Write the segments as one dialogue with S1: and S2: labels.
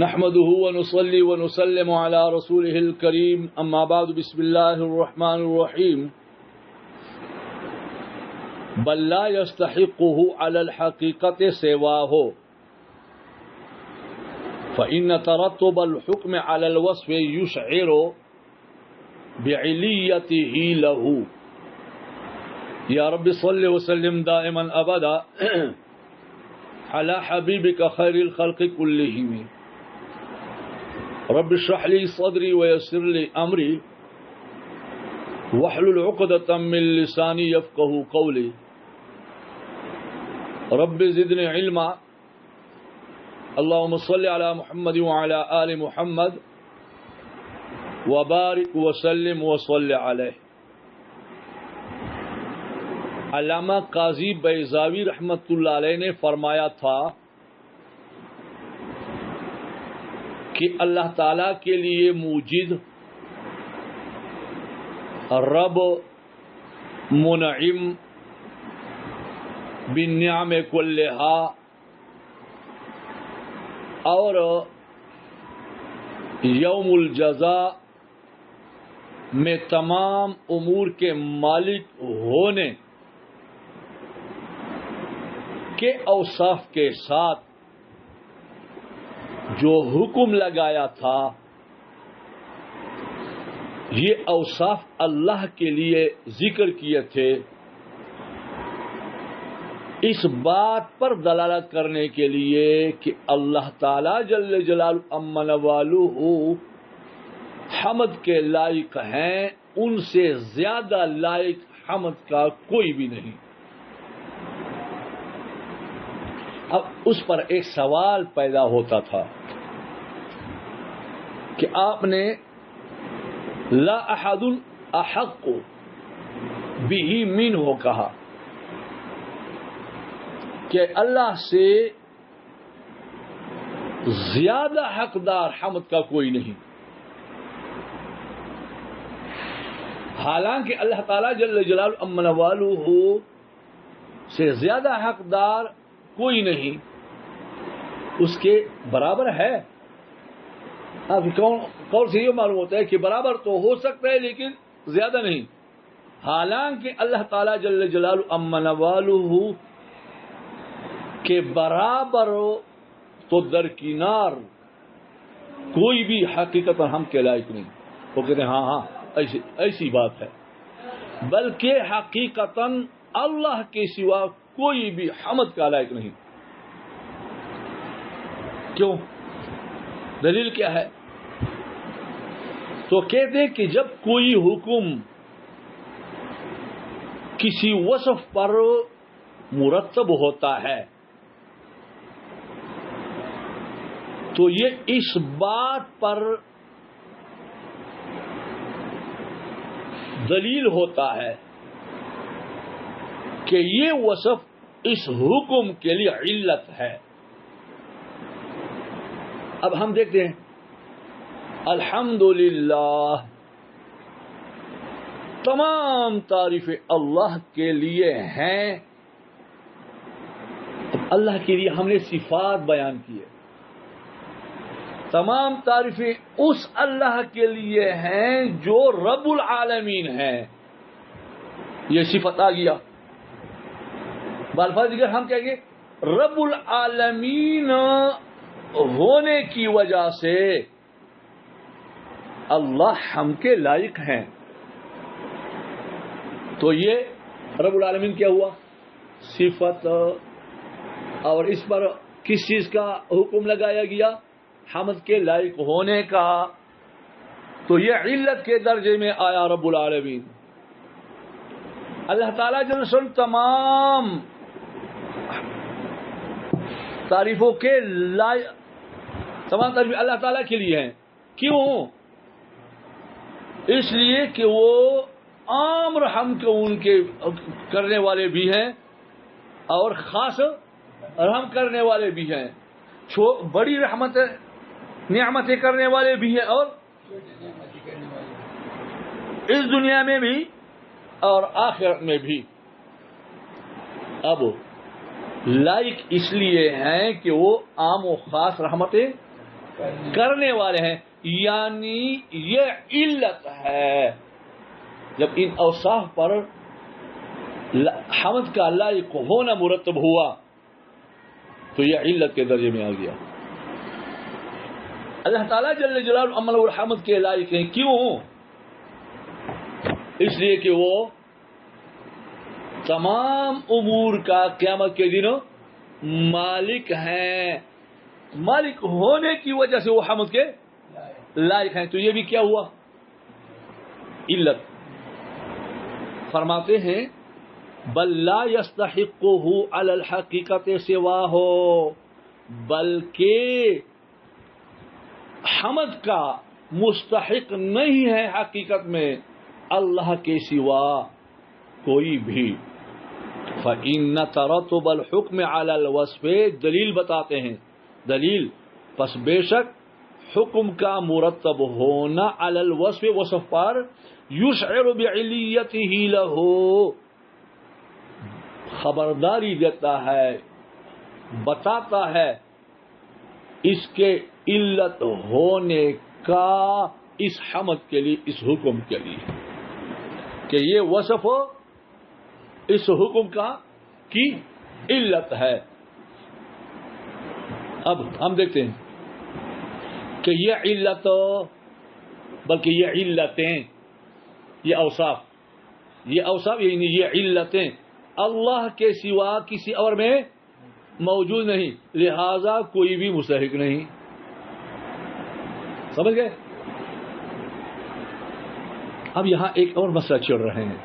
S1: نحمده ونصلي ونسلم على رسوله الكريم اما بعد بسم الله الرحمن الرحيم بل لا يستحقه على الحقيقة سواه فإن ترتب الحكم على الوصف يشعر بعليته له يا رب صل وسلم دائما أبدا على حبيبك خير الخلق كلهم رب اشرح لي صدري ويسر لي امري واحلل عقدة من لساني يفقهوا قولي رب زدني علما اللهم صل على محمد وعلى آل محمد وبارك وسلم وصل عليه. علامہ قاضی بیضاوی رحمت اللہ علیہ نے فرمایا تھا کہ اللہ تعالی کے لیے موجد، رب، منعم بالنعم کلہا اور یوم الجزاء میں تمام امور کے مالک ہونے کے اوصاف کے ساتھ جو حکم لگایا تھا، یہ اوصاف اللہ کے لیے ذکر کیے تھے اس بات پر دلالت کرنے کے لیے کہ اللہ تعالی جل جلالہ امن والہ حمد کے لائق ہیں، ان سے زیادہ لائق حمد کا کوئی بھی نہیں. اب اس پر ایک سوال پیدا ہوتا تھا کہ آپ نے لا احد احق بہ منہ کہا کہ اللہ سے زیادہ حقدار حمد کا کوئی نہیں، حالانکہ اللہ تعالی جل جلالہ امن والہ سے زیادہ حقدار کوئی نہیں، اس کے برابر ہے. اب قول سے یہ معلوم ہوتا ہے کہ برابر تو ہو سکتا ہے لیکن زیادہ نہیں، حالانکہ اللہ تعالی جل جلالہ امن والہ کے برابر تو درکنار کوئی بھی حقیقت ہم کے لائق نہیں. وہ کہتے ہیں ہاں ایسی بات ہے، بلکہ حقیقتاً اللہ کے سوا کوئی بھی حمد کا لائق نہیں. کیوں؟ دلیل کیا ہے؟ تو کہتے ہیں کہ جب کوئی حکم کسی وصف پر مرتب ہوتا ہے تو یہ اس بات پر دلیل ہوتا ہے کہ یہ وصف اس حکم کے لیے علت ہے. اب ہم دیکھتے ہیں الحمدللہ تمام تعریفیں اللہ کے لیے ہیں. اب اللہ کے لیے ہم نے صفات بیان کی ہے، تمام تعریفیں اس اللہ کے لیے ہیں جو رب العالمین ہیں. یہ صفت آ گیا. بالفاظ دیگر ہم کہیں گے رب العالمین ہونے کی وجہ سے اللہ ہم کے لائق ہیں. تو یہ رب العالمین کیا ہوا؟ صفت. اور اس پر کس چیز کا حکم لگایا گیا؟ حمد کے لائق ہونے کا. تو یہ علت کے درجے میں آیا رب العالمین. اللہ تعالیٰ جل شان تمام تعریفوں کے تمام تعریف اللہ تعالیٰ کے لیے ہیں. کیوں؟ اس لیے کہ وہ عام رحم کو ان کے کرنے والے بھی ہیں اور خاص رحم کرنے والے بھی ہیں، بڑی نعمتیں کرنے والے بھی ہیں اور اس دنیا میں بھی اور آخرت میں بھی. اب لائق اس لیے ہیں کہ وہ عام و خاص رحمتیں کرنے والے ہیں، یعنی یہ علت ہے۔ جب ان اوصاف پر حمد کا لائق ہونا مرتب ہوا تو یہ علت کے درجے میں آ گیا۔ اللہ تعالیٰ جل جلالہ عمل اور حمد کے لائق ہیں، کیوں؟ اس لیے کہ وہ تمام امور کا قیامت کے دن مالک ہیں، مالک ہونے کی وجہ سے وہ حمد کے لائق ہیں۔ تو یہ بھی کیا ہوا؟ علت۔ فرماتے ہیں بل لا يستحقه على الحقیقت سواہ، بلکہ حمد کا مستحق نہیں ہے حقیقت میں اللہ کے سوا کوئی بھی۔ فإن ترتب الحکم علی الوصف، دلیل بتاتے ہیں، دلیل پس بے شک حکم کا مرتب ہونا علی الوصف، وصف پر، یشعر بعلیتہ لہ، خبرداری دیتا ہے، بتاتا ہے اس کے علت ہونے کا اس حمد کے لیے، اس حکم کے لیے، کہ یہ وصف اس حکم کا کی علت ہے۔ اب ہم دیکھتے ہیں کہ یہ علت، بلکہ یہ علتیں، یہ اوصاف یعنی یہ علتیں اللہ کے سوا کسی اور میں موجود نہیں، لہذا کوئی بھی مستحق نہیں۔ سمجھ گئے؟ اب یہاں ایک اور مسئلہ چل رہے ہیں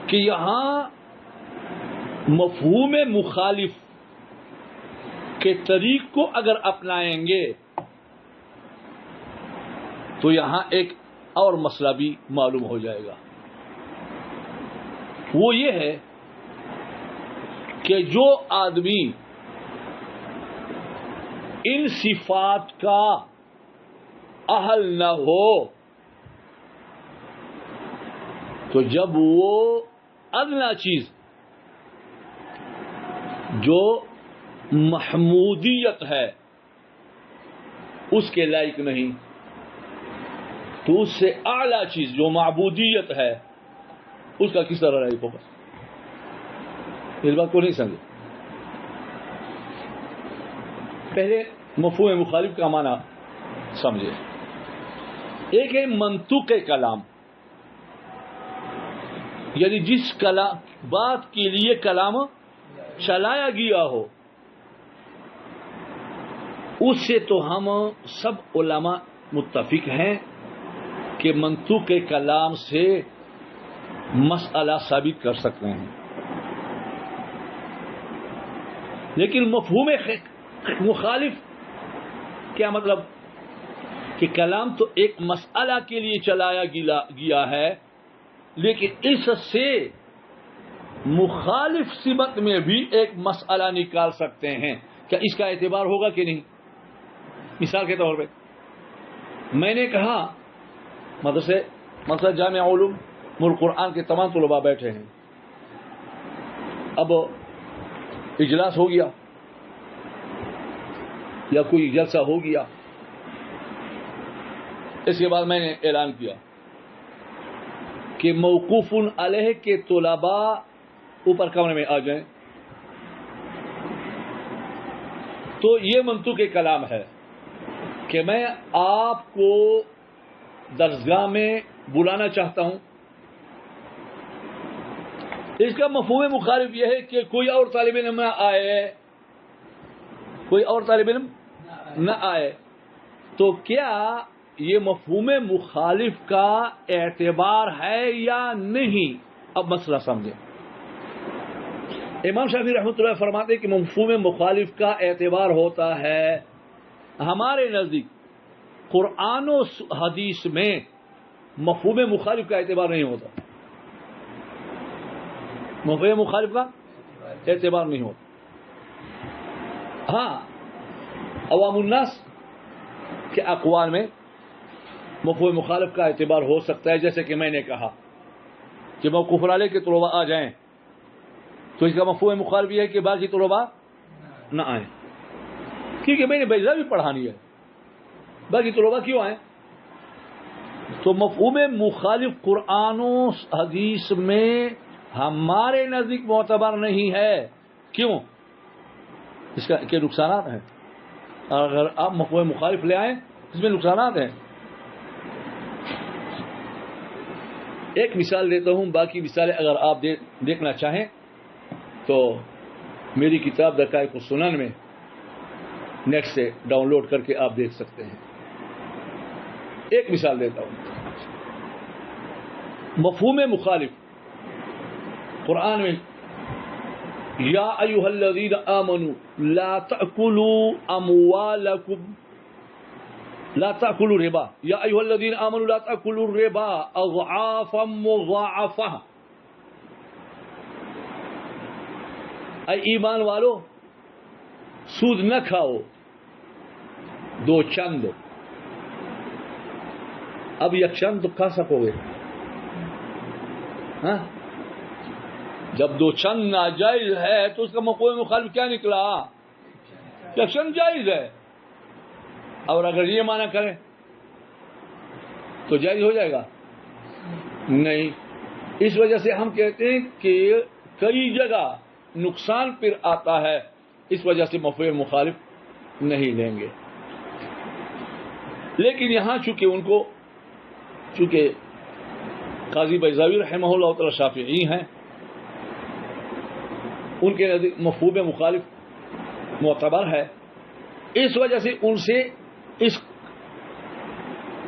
S1: کہ یہاں مفہوم مخالف کے طریق کو اگر اپنائیں گے تو یہاں ایک اور مسئلہ بھی معلوم ہو جائے گا۔ وہ یہ ہے کہ جو آدمی ان صفات کا اہل نہ ہو تو جب وہ ادنا چیز جو محمودیت ہے اس کے لائق نہیں، تو اس سے اعلیٰ چیز جو معبودیت ہے اس کا کس طرح لائق ہوگا؟ اس بات کو نہیں سمجھے۔ پہلے مفہوم مخالف کا معنی سمجھے۔ ایک ہے منطوق کلام، یعنی جس بات کے لیے کلام چلایا گیا ہو، اس سے تو ہم سب علماء متفق ہیں کہ منطوق کلام سے مسئلہ ثابت کر سکتے ہیں، لیکن مفہوم مخالف کیا مطلب؟ کہ کلام تو ایک مسئلہ کے لیے چلایا گیا ہے، لیکن اس سے مخالف سمت میں بھی ایک مسئلہ نکال سکتے ہیں، کیا اس کا اعتبار ہوگا کہ نہیں؟ مثال کے طور پہ میں نے کہا مدرسہ جامع علوم القرآن کے تمام طلباء بیٹھے ہیں، اب اجلاس ہو گیا یا کوئی جلسہ ہو گیا، اس کے بعد میں نے اعلان کیا کہ موقوف علیہ کے طلباء اوپر کمرے میں آ جائیں، تو یہ منطوق کلام ہے کہ میں آپ کو درسگاہ میں بلانا چاہتا ہوں۔ اس کا مفہوم مخالف یہ ہے کہ کوئی اور طالب علم نہ آئے، کوئی اور طالب علم نہ آئے، تو کیا یہ مفہوم مخالف کا اعتبار ہے یا نہیں؟ اب مسئلہ سمجھیں۔ امام شافعی رحمۃ اللہ فرماتے ہیں کہ مفہوم مخالف کا اعتبار ہوتا ہے، ہمارے نزدیک قرآن و حدیث میں مفہوم مخالف کا اعتبار نہیں ہوتا، مفہوم مخالف کا اعتبار نہیں ہوتا۔ ہاں، عوام الناس کے اقوال میں مفہوم مخالف کا اعتبار ہو سکتا ہے، جیسے کہ میں نے کہا کہ موقوف علیہ کے طلباء آ جائیں، تو اس کا مفہوم مخالف یہ ہے کہ باقی طلباء نہ آئیں۔ کیونکہ میں نے بیضا بھی پڑھانی ہے، باقی طلباء کیوں آئیں؟ تو مفہوم مخالف قرآن و حدیث میں ہمارے نزدیک معتبر نہیں ہے. کیوں؟ اس کا کے نقصانات ہیں. اگر آپ مفہوم مخالف لے آئیں اس میں نقصانات ہیں. ایک مثال دیتا ہوں، باقی مثالیں اگر آپ دیکھنا چاہیں تو میری کتاب دقائق السنن میں نیٹ سے ڈاؤن لوڈ کر کے آپ دیکھ سکتے ہیں. ایک مثال دیتا ہوں. مفہوم مخالف قرآن میں یا ایھا الذین آمنوا لا تأکلوا اموالکم لا تأکلوا الربا یا ایھا الذین آمنوا لا تأکلوا الربا اضعافا مضاعفہ. اے ایمان والو سود نہ کھاؤ دو چند. اب یک چند تو کھا سکو گے، ہاں؟ جب دو چند ناجائز ہے تو اس کا مفہوم مخالف کیا نکلا؟ یک چند جائز ہے. اور اگر یہ معنی کریں تو جائز ہو جائے گا؟ نہیں. اس وجہ سے ہم کہتے ہیں کہ کئی جگہ نقصان پھر آتا ہے، اس وجہ سے مفہوم مخالف نہیں لیں گے. لیکن یہاں چونکہ قاضی بیضاوی رحمہ اللہ تعالی شافعی ہیں، ان کے نزدیک مفہوم مخالف معتبر ہے، اس وجہ سے ان سے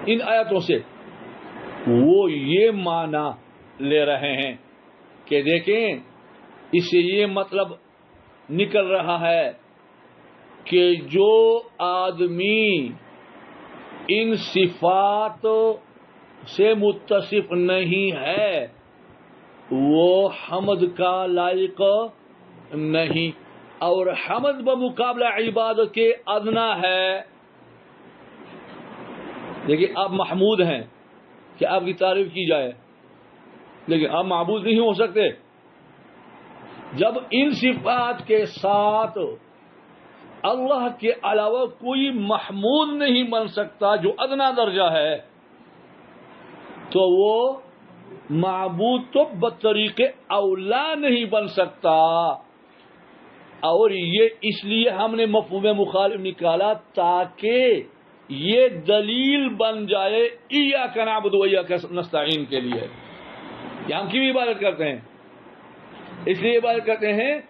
S1: ان آیاتوں سے وہ یہ معنی لے رہے ہیں کہ دیکھیں اس سے یہ مطلب نکل رہا ہے کہ جو آدمی ان صفات سے متصف نہیں ہے وہ حمد کا لائق نہیں، اور حمد بمقابلہ عبادت کے ادنا ہے. لیکن آپ محمود ہیں کہ آپ کی تعریف کی جائے، لیکن آپ معبود نہیں ہو سکتے. جب ان صفات کے ساتھ اللہ کے علاوہ کوئی محمود نہیں بن سکتا جو ادنا درجہ ہے، تو وہ معبود تو بطریق اولا نہیں بن سکتا. اور یہ اس لیے ہم نے مفہوم مخالف نکالا تاکہ یہ دلیل بن جائے ایاک نعبد و ایاک نستعین کے لیے کہ ہم کیوں عبادت کرتے ہیں. اس لیے عبادت کرتے ہیں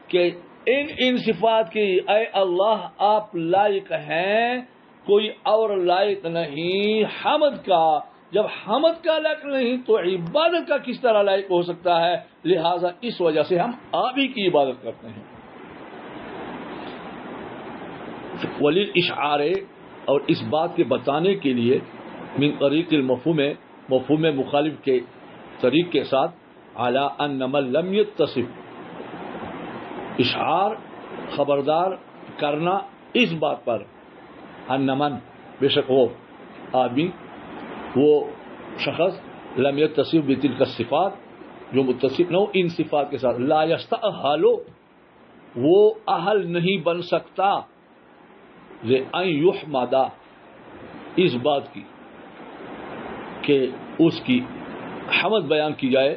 S1: کہ ان صفات کی اے اللہ آپ لائق ہیں، کوئی اور لائق نہیں حمد کا. جب حمد کا لائق نہیں تو عبادت کا کس طرح لائق ہو سکتا ہے؟ لہذا اس وجہ سے ہم آپ ہی کی عبادت کرتے ہیں. وللاشعار، اور اس بات کے بتانے کے لیے من طریق مفہوم مخالف کے طریق کے ساتھ علی ان من لم یتصف، اشعار خبردار کرنا اس بات پر ان من بے شک وہ آدمی وہ شخص لم یتصف بتلک الصفات جو متصف نہ ہو ان صفات کے ساتھ، لا یستأہل وہ اہل نہیں بن سکتا لأن یحمد اس بات کی کہ اس کی حمد بیان کی جائے،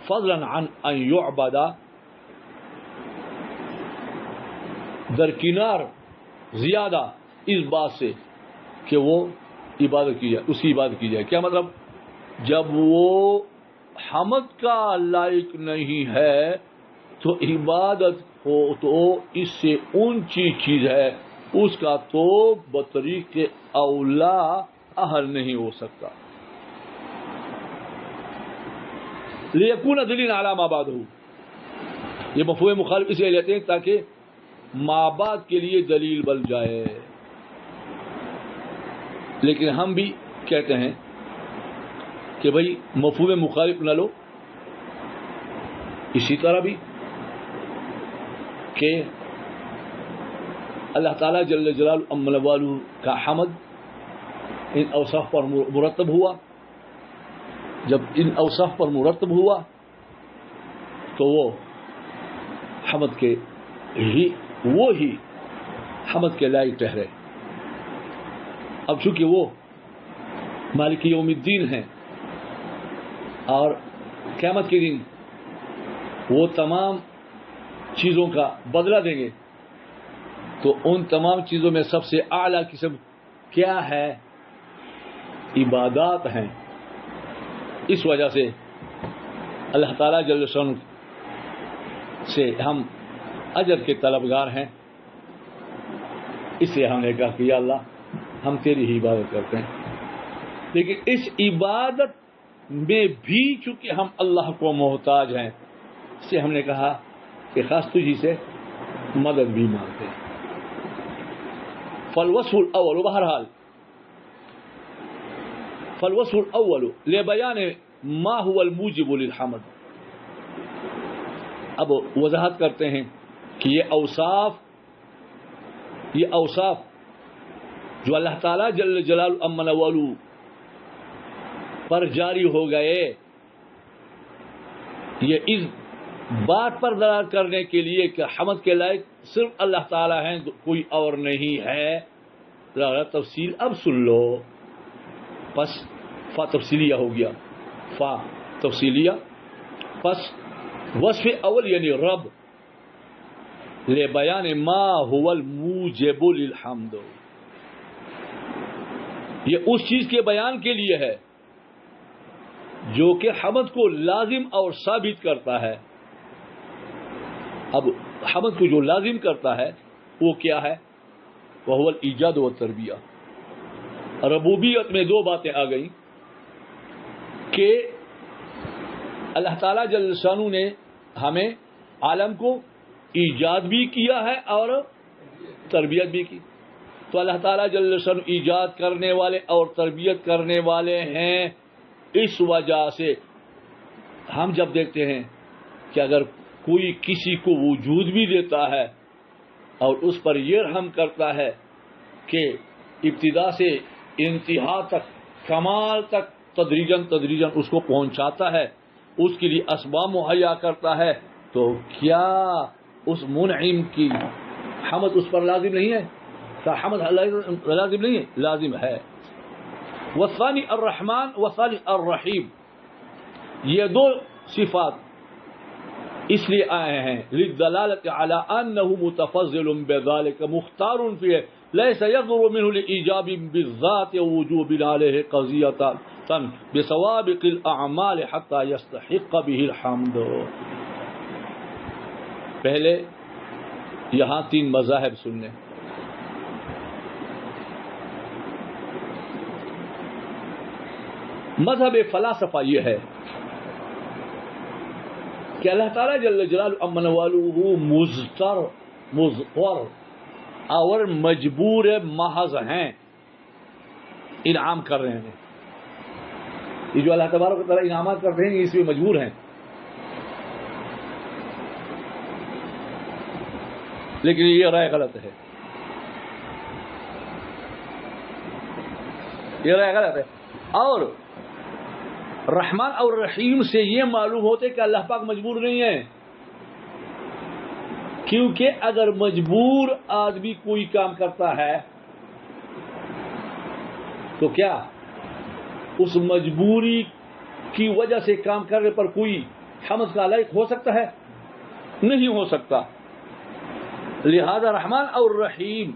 S1: فضلا عن ان یعبد درکنار زیادہ اس بات سے کہ وہ عبادت کی جائے، اس کی عبادت کی جائے. کیا مطلب؟ جب وہ حمد کا لائق نہیں ہے تو عبادت ہو تو اس سے اونچی چیز ہے، اس کا تو بطریق اولا اہل نہیں ہو سکتا. لیکون دلیل علی ما بعدہ، یہ مفہوم مخالف اس لیے لیتے ہیں تاکہ ما بعد کے لیے دلیل بن جائے. لیکن ہم بھی کہتے ہیں کہ بھائی مفہوم مخالف نہ لو. اسی طرح بھی کہ اللہ تعالیٰ جل جلالہ عمل والہ کا حمد ان اوصاف پر مرتب ہوا. جب ان اوصاف پر مرتب ہوا تو وہ حمد کے ہی حمد کے لائق ٹھہرے. اب چونکہ وہ مالک یوم الدین ہیں اور قیامت کے دن وہ تمام چیزوں کا بدلہ دیں گے، تو ان تمام چیزوں میں سب سے اعلیٰ قسم کیا ہے؟ عبادات ہیں. اس وجہ سے اللہ تعالیٰ جل شانہ سے ہم اجر کے طلبگار ہیں. اس لیے ہم نے کہا کہ یا اللہ ہم تیری ہی عبادت کرتے ہیں، لیکن اس عبادت میں بھی چونکہ ہم اللہ کو محتاج ہیں، اس سے ہم نے کہا کہ خاص تجھی سے مدد بھی مانگتے ہیں. فالوصف الاول، بہرحال فالوصف الاول لبیان ما هو الموجب للحمد. اب وضاحت کرتے ہیں کہ یہ اوصاف جو اللہ تعالیٰ جل جلال امن والو پر جاری ہو گئے، یہ اس بات پر دلالت کرنے کے لیے کہ حمد کے لائق صرف اللہ تعالیٰ ہیں، کوئی اور نہیں ہے. ذرا تفصیل اب سن لو. پس فا تفصیلیہ ہو گیا، فا تفصیلیہ. پس وصف اول یعنی رب لے بیان ما هو الموجب للحمد، یہ اس چیز کے بیان کے لیے ہے جو کہ حمد کو لازم اور ثابت کرتا ہے. اب حمد کو جو لازم کرتا ہے وہ کیا ہے؟ وہ الایجاد والتربیہ. ربوبیت میں دو باتیں آ گئیں کہ اللہ تعالیٰ جل شانہ نے ہمیں عالم کو ایجاد بھی کیا ہے اور تربیت بھی کی. تو اللہ تعالیٰ جل شانہ ایجاد کرنے والے اور تربیت کرنے والے ہیں. اس وجہ سے ہم جب دیکھتے ہیں کہ اگر کوئی کسی کو وجود بھی دیتا ہے اور اس پر یہ رحم کرتا ہے کہ ابتدا سے انتہا تک، کمال تک تدریجاً اس کو پہنچاتا ہے، اس کے لیے اسباب مہیا کرتا ہے، تو کیا اس منعم کی حمد اس پر لازم نہیں ہے؟ کیا حمد لازم نہیں ہے؟ لازم ہے. والثانی الرحمن والثالث الرحیم، یہ دو صفات اس لیے آئے ہیں للدلالة على انه متفضل بذلك مختار فيه ليس يضر منه لإيجاب بالذات ووجوب عليه قضية بسوابق الأعمال حتى يستحق به الحمد. پہلے یہاں تین مذاہب سننے. مذہب فلاسفہ یہ ہے کہ اللہ تعالیٰ جل جلالہ امن والہ مضطر اور مجبور محض ہیں، انعام کر رہے ہیں. یہ جو اللہ تبارک و تعالیٰ انعامات کرتے ہیں اس میں مجبور ہیں، لیکن یہ رائے غلط ہے. یہ رائے غلط ہے. اور رحمان اور رحیم سے یہ معلوم ہوتے کہ اللہ پاک مجبور نہیں ہے، کیونکہ اگر مجبور آدمی کوئی کام کرتا ہے تو کیا اس مجبوری کی وجہ سے کام کرنے پر کوئی حمد کا لائق ہو سکتا ہے؟ نہیں ہو سکتا. لہذا رحمان اور رحیم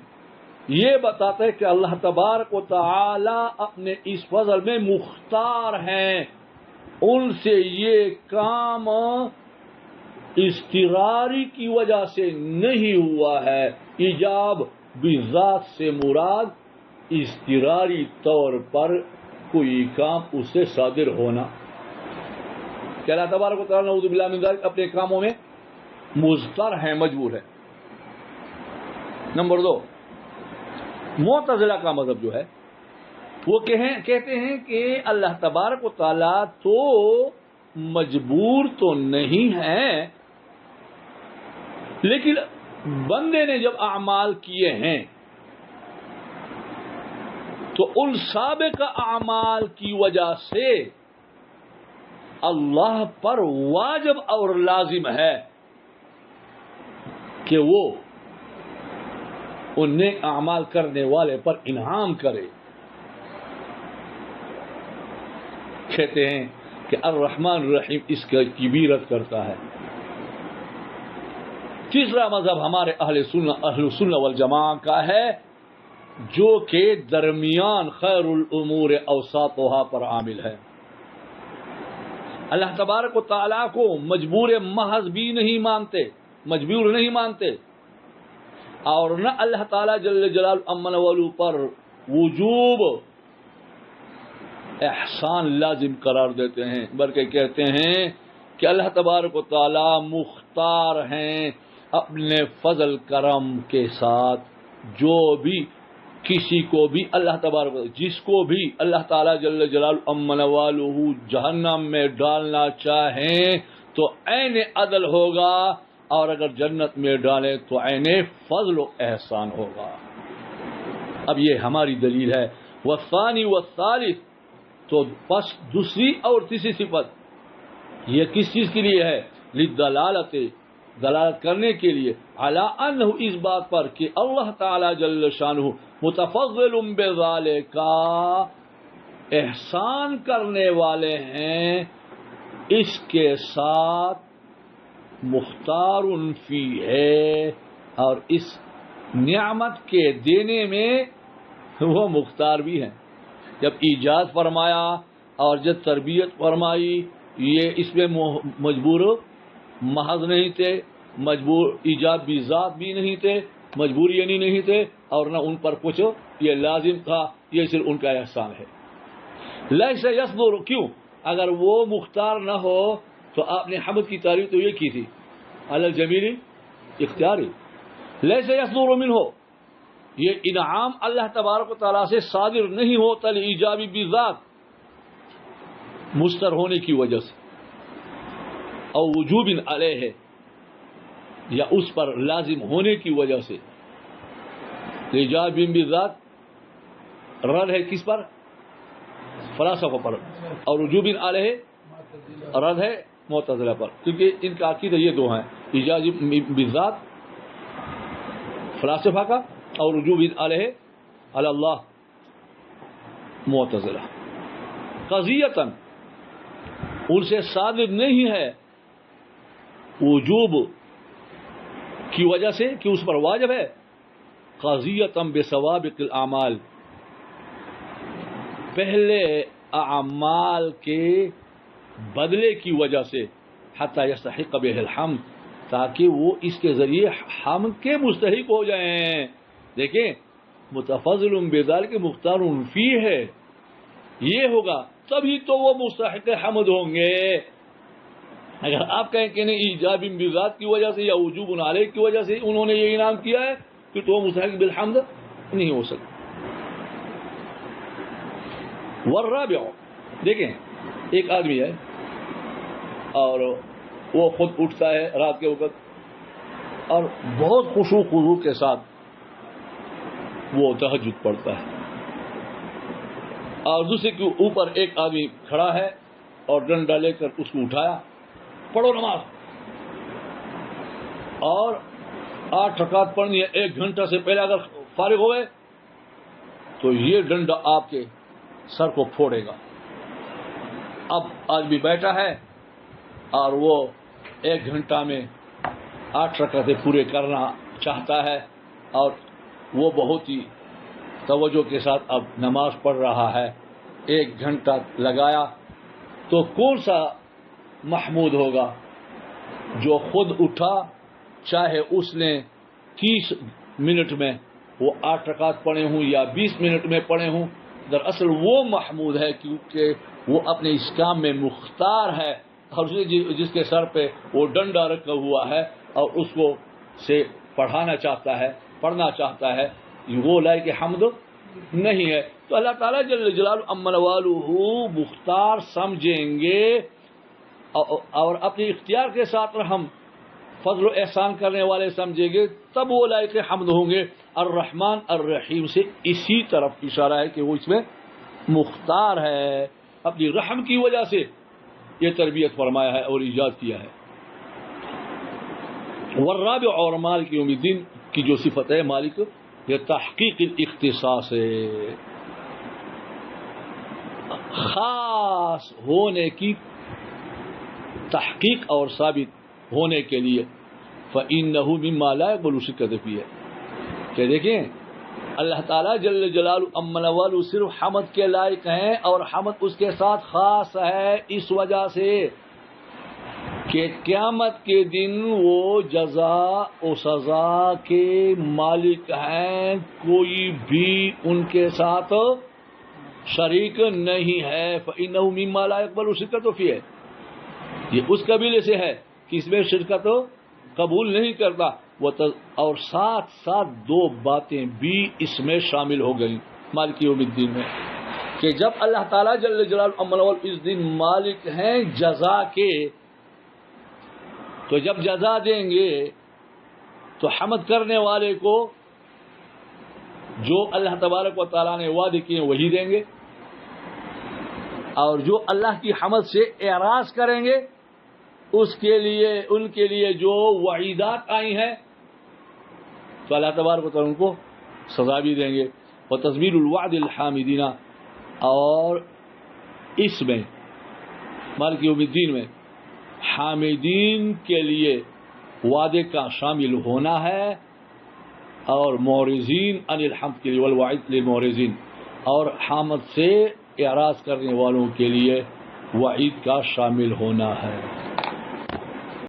S1: یہ بتاتے ہیں کہ اللہ تبارک و تعالی اپنے اس فضل میں مختار ہیں، ان سے یہ کام اضطراری کی وجہ سے نہیں ہوا ہے. ایجاب بذات سے مراد اضطراری طور پر کوئی کام اس سے صادر ہونا. کہ اللہ تبارک و تعالی نعوذ باللہ من ذلک اپنے کاموں میں مضطر ہیں، مجبور ہے. نمبر 2، معتزلہ کا مذہب جو ہے وہ کہتے ہیں کہ اللہ تبارک و تعالی تو مجبور تو نہیں ہے، لیکن بندے نے جب اعمال کیے ہیں تو ان سابق اعمال کی وجہ سے اللہ پر واجب اور لازم ہے کہ وہ ان نیک اعمال کرنے والے پر انعام کرے. کہتے ہیں کہ الرحمن الرحیم اس کی بھی رد کرتا ہے. تیسرا مذہب ہمارے اہل سنہ والجماع کا ہے جو کہ درمیان خیر الامور اوساطها پر عامل ہے. اللہ تبارک و تعالیٰ کو مجبور محض بھی نہیں مانتے، مجبور نہیں مانتے، اور نہ اللہ تعالیٰ جل جلالہ امن والو پر وجوب احسان لازم قرار دیتے ہیں، بلکہ کہتے ہیں کہ اللہ تبارک و تعالیٰ مختار ہیں اپنے فضل کرم کے ساتھ. جو بھی کسی کو بھی اللہ تبارک جس کو بھی اللہ تعالیٰ جل جلالہ امن والہ جہنم میں ڈالنا چاہیں تو عین عدل ہوگا، اور اگر جنت میں ڈالیں تو عین فضل و احسان ہوگا. اب یہ ہماری دلیل ہے. والثانی والثالث، تو پس دوسری اور تیسری صفت یہ کس چیز کے لیے ہے؟ للدلالت، دلالت کرنے کے لیے، علی انہ اس بات پر کہ اللہ تعالی جل شانہ متفضل بذالک، احسان کرنے والے ہیں اس کے ساتھ، مختار فی ہے، اور اس نعمت کے دینے میں وہ مختار بھی ہیں. جب ایجاد فرمایا اور جب تربیت فرمائی، یہ اس میں مجبور محض نہیں تھے، مجبور ایجاد بھی ذات بھی نہیں تھے، مجبور یعنی نہیں تھے، اور نہ ان پر کچھ یہ لازم تھا، یہ صرف ان کا احسان ہے. لیس یصدر، کیوں؟ اگر وہ مختار نہ ہو تو آپ نے حمد کی تعریف تو یہ کی تھی علی الجمیل اختیاری. لیس یصدر منہ، یہ انعام اللہ تبارک و تعالیٰ سے صادر نہیں ہوتا ایجابی بذات، مستر ہونے کی وجہ سے، اور وجوب علیہ، یا اس پر لازم ہونے کی وجہ سے. ایجابی بذات رد ہے کس پر؟ فلاسفہ پر، اور وجوب علیہ رد ہے معتزلہ پر، کیونکہ ان کا عقیدہ یہ دو ہیں، ایجابی بذات فلاسفہ کا، اور وجوب علیہ علی اللہ معتزلہ. قضیتاً ان سے صادر نہیں ہے وجوب کی وجہ سے کہ اس پر واجب ہے، قضیتاً بسوابق الاعمال، پہلے اعمال کے بدلے کی وجہ سے، حتی یستحق بہ الحمد، تاکہ وہ اس کے ذریعے حمد کے مستحق ہو جائیں. دیکھیں، متفضل بذالک مختار فی ہے، یہ ہوگا تبھی تو وہ مستحق حمد ہوں گے. اگر آپ کہیں کہ نہیں ایجاب بذات کی وجہ سے یا وجوب علیہ کی وجہ سے انہوں نے یہ انعام کیا ہے، تو وہ مستحق بالحمد نہیں ہو سکتا. والرابع، دیکھیں ایک آدمی ہے اور وہ خود اٹھتا ہے رات کے وقت اور بہت خشوع خضوع کے ساتھ وہ تہجد پڑھتا ہے، اور دوسرے کے اوپر ایک آدمی کھڑا ہے اور ڈنڈا لے کر اس کو اٹھایا، پڑھو نماز، اور 8 رکعت پڑھنی ہے، 1 گھنٹہ سے پہلے اگر فارغ ہوئے تو یہ ڈنڈا آپ کے سر کو پھوڑے گا. اب آدمی بیٹھا ہے اور وہ 1 گھنٹہ میں 8 رکعتیں پورے کرنا چاہتا ہے، اور وہ بہت ہی توجہ کے ساتھ اب نماز پڑھ رہا ہے، 1 گھنٹہ لگایا، تو کون سا محمود ہوگا؟ جو خود اٹھا، چاہے اس نے 30 منٹ میں وہ 8 رکعت پڑھے ہوں یا 20 منٹ میں پڑھے ہوں. دراصل وہ محمود ہے کیونکہ وہ اپنے اس کام میں مختار ہے، اور جس کے سر پہ وہ ڈنڈا رکھا ہوا ہے اور اس کو سے پڑھنا چاہتا ہے، وہ لائق حمد نہیں ہے. تو اللہ تعالیٰ جل جلالہ امن والہ مختار سمجھیں گے اور اپنے اختیار کے ساتھ ہم فضل و احسان کرنے والے سمجھیں گے، تب وہ لائق حمد ہوں گے. الرحمن الرحیم سے اسی طرف اشارہ ہے کہ وہ اس میں مختار ہے، اپنی رحم کی وجہ سے یہ تربیت فرمایا ہے اور ایجاد کیا ہے. والرابع، اور مالک یوم الدین کی جو صفت ہے، مالک یہ تحقیق الاختصاص ہے، خاص ہونے کی تحقیق اور ثابت ہونے کے لیے فَإِنَّهُ مِمَّا لَا يَقْبَلُ شِرْكَ فِيهِ، کہ دیکھیں اللہ تعالیٰ جل جلالہ عم نوالہ صرف حمد کے لائق ہیں، اور حمد اس کے ساتھ خاص ہے اس وجہ سے کہ قیامت کے دن وہ جزا و سزا کے مالک ہیں، کوئی بھی ان کے ساتھ شریک نہیں ہے۔ فَإِنَّهُ مِمَّا لَا يَقْبَلُ شِرْكَ فِيهِ، یہ اس قبیلے سے ہے کہ اس میں شرکت قبول نہیں کرتا۔ اور ساتھ ساتھ دو باتیں بھی اس میں شامل ہو گئیں مالک یوم الدین میں، کہ جب اللہ تعالیٰ جل جلالہ عم نوالہ اس دن مالک ہیں جزا کے، تو جب جزا دیں گے تو حمد کرنے والے کو جو اللہ تبارک و تعالیٰ نے وعدے کیے وہی دیں گے، اور جو اللہ کی حمد سے اعراض کریں گے ان کے لیے جو وعیدات آئی ہیں تو اللہ تبارک و تعالیٰ ان کو سزا بھی دیں گے۔ وَتَزْمِيلُ الْوَعْدِ الْحَامِدِينَ، اور اس میں مالک یوم الدین میں حامدین کے لیے وعدے کا شامل ہونا ہے، اور معرضین عن الحمد کے لیے والوعید للمعرضین، اور حامد سے اعراض کرنے والوں کے لیے وعید کا شامل ہونا ہے۔